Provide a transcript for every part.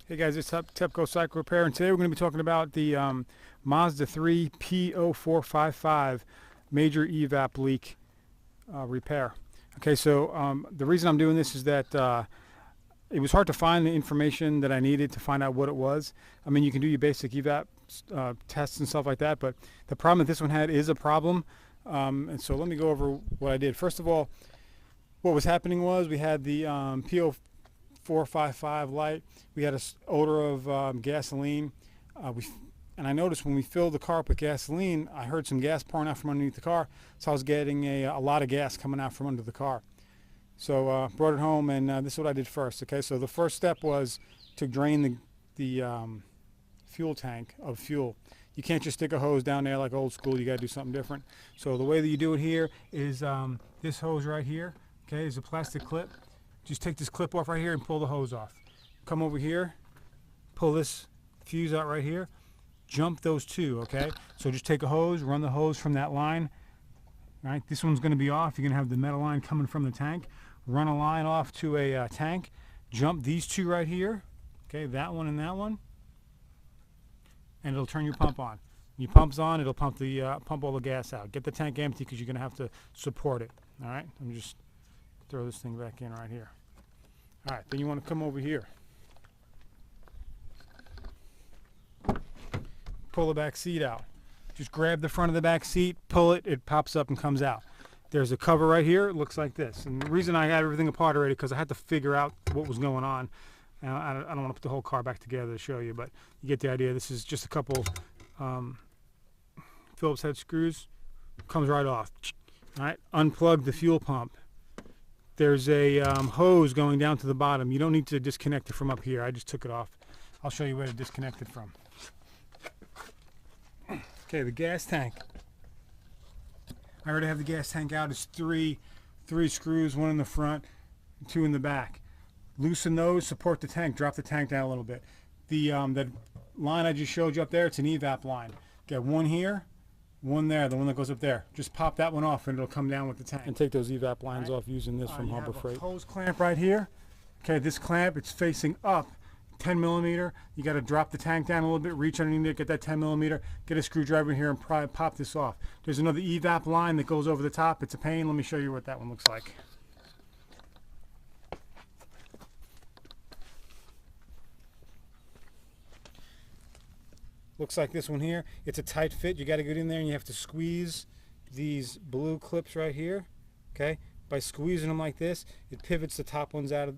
Hey guys, it's Tepco Cycle Repair, and today we're going to be talking about the Mazda 3 P0455 major evap leak repair. Okay, so the reason I'm doing this is that it was hard to find the information that I needed to find out what it was. I mean, you can do your basic evap tests and stuff like that, but the problem that this one had is a problem. And so let me go over what I did. First of all, what was happening was we had the P0455 light. We had an odor of gasoline. And I noticed when we filled the car up with gasoline, I heard some gas pouring out from underneath the car. So I was getting a lot of gas coming out from under the car. So brought it home, and this is what I did first. Okay, so the first step was to drain the fuel tank of fuel. You can't just stick a hose down there like old school. You got to do something different. So the way that you do it here is this hose right here. Okay, is a plastic clip. Just take this clip off right here and pull the hose off. Come over here, pull this fuse out right here, jump those two, okay? So just take a hose, run the hose from that line. All right, this one's going to be off. You're going to have the metal line coming from the tank. Run a line off to a tank. Jump these two right here, okay, that one and that one, and it'll turn your pump on. When your pump's on, it'll pump all the gas out. Get the tank empty because you're going to have to support it. All right, let me just throw this thing back in right here. All right, then you want to come over here. Pull the back seat out. Just grab the front of the back seat, pull it, it pops up and comes out. There's a cover right here. It looks like this. And the reason I had everything apart already because I had to figure out what was going on. I don't want to put the whole car back together to show you, but you get the idea. This is just a couple Phillips head screws. Comes right off. All right, unplug the fuel pump. There's a hose going down to the bottom. You don't need to disconnect it from up here. I just took it off. I'll show you where to disconnect it from. Okay, the gas tank. I already have the gas tank out. It's three screws, one in the front, two in the back. Loosen those, support the tank, drop the tank down a little bit. The that line I just showed you up there, it's an evap line. Got one here, one there, the one that goes up there. Just pop that one off and it'll come down with the tank. And take those evap lines off using this from Harbor Freight. Hose clamp right here. Okay, this clamp, it's facing up, 10 millimeter. You got to drop the tank down a little bit, reach underneath it, get that 10 millimeter, get a screwdriver in here and pop this off. There's another evap line that goes over the top. It's a pain. Let me show you what that one looks like. Looks like this one here. It's a tight fit. You got to get in there and you have to squeeze these blue clips right here. Okay, by squeezing them like this, it pivots the top ones out of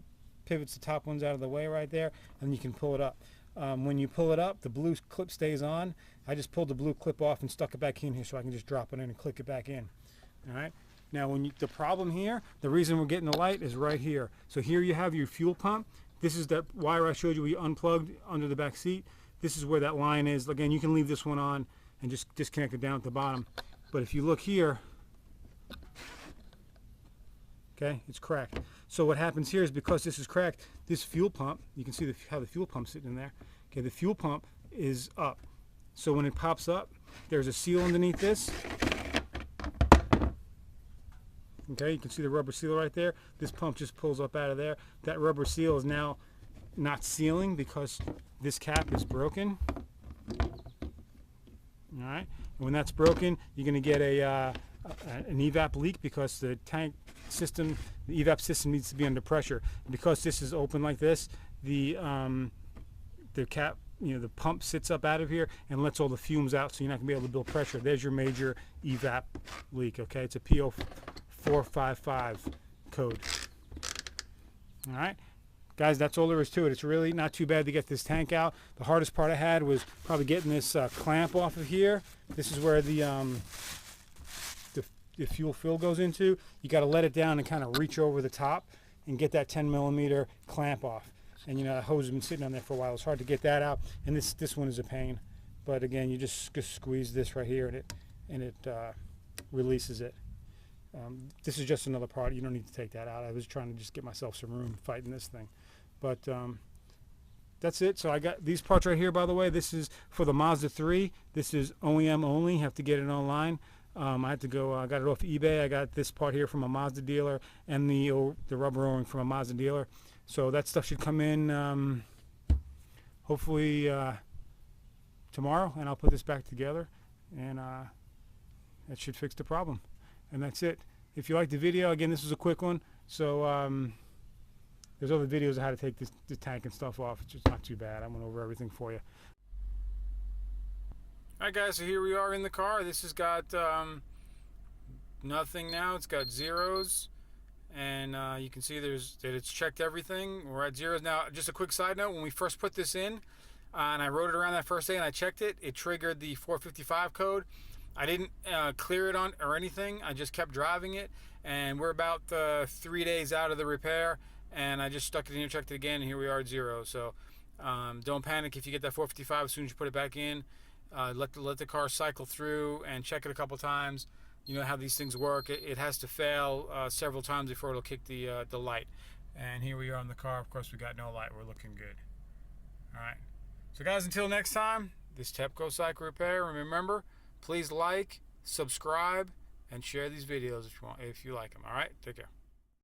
the way right there, and you can pull it up. When you pull it up, the blue clip stays on. I just pulled the blue clip off and stuck it back in here so I can just drop it in and click it back in. All right. Now, the problem here, the reason we're getting the light is right here. So here you have your fuel pump. This is that wire I showed you we unplugged under the back seat. This is where that line is. Again, you can leave this one on and just disconnect it down at the bottom. But if you look here, okay, it's cracked. So what happens here is because this is cracked, this fuel pump, you can see how the fuel pump's sitting in there. Okay, the fuel pump is up. So when it pops up, there's a seal underneath this. Okay, you can see the rubber seal right there. This pump just pulls up out of there. That rubber seal is now not sealing because this cap is broken. All right, and when that's broken, you're going to get an evap leak because the tank system, the evap system needs to be under pressure. And because this is open like this, the cap, the pump sits up out of here and lets all the fumes out, so you're not going to be able to build pressure. There's your major evap leak. Okay, it's a P0455 code. All right. Guys, that's all there is to it. It's really not too bad to get this tank out. The hardest part I had was probably getting this clamp off of here. This is where the fuel fill goes into. You got to let it down and kind of reach over the top and get that 10 millimeter clamp off. And the hose has been sitting on there for a while. It's hard to get that out. And this one is a pain. But again, you just squeeze this right here and it releases it. This is just another part. You don't need to take that out. I was trying to just get myself some room fighting this thing. But that's it. So I got these parts right here, by the way. This is for the Mazda 3. This is OEM only. You have to get it online. I had to go, I got it off eBay. I got this part here from a Mazda dealer and the rubber O-ring from a Mazda dealer. So that stuff should come in hopefully tomorrow, and I'll put this back together, and that should fix the problem. And that's it. If you liked the video, again, this was a quick one, so there's other videos of how to take this tank and stuff off. It's just not too bad. I went over everything for you. Alright guys, so here we are in the car. This has got nothing now. It's got zeros, and you can see that it's checked everything. We're at zeros now. Just a quick side note, when we first put this in, and I rode it around that first day and I checked it, it triggered the 455 code. I didn't clear it on or anything. I just kept driving it, and we're about 3 days out of the repair, and I just stuck it in here, checked it again, and here we are at zero. So don't panic if you get that 455 as soon as you put it back in. Let the car cycle through and check it a couple times. You know how these things work. It has to fail several times before it'll kick the light. And here we are on the car. Of course, we got no light. We're looking good. All right. So guys, until next time, this is TEPCO Cycle Repair. And remember, please like, subscribe, and share these videos if you like them. All right. Take care.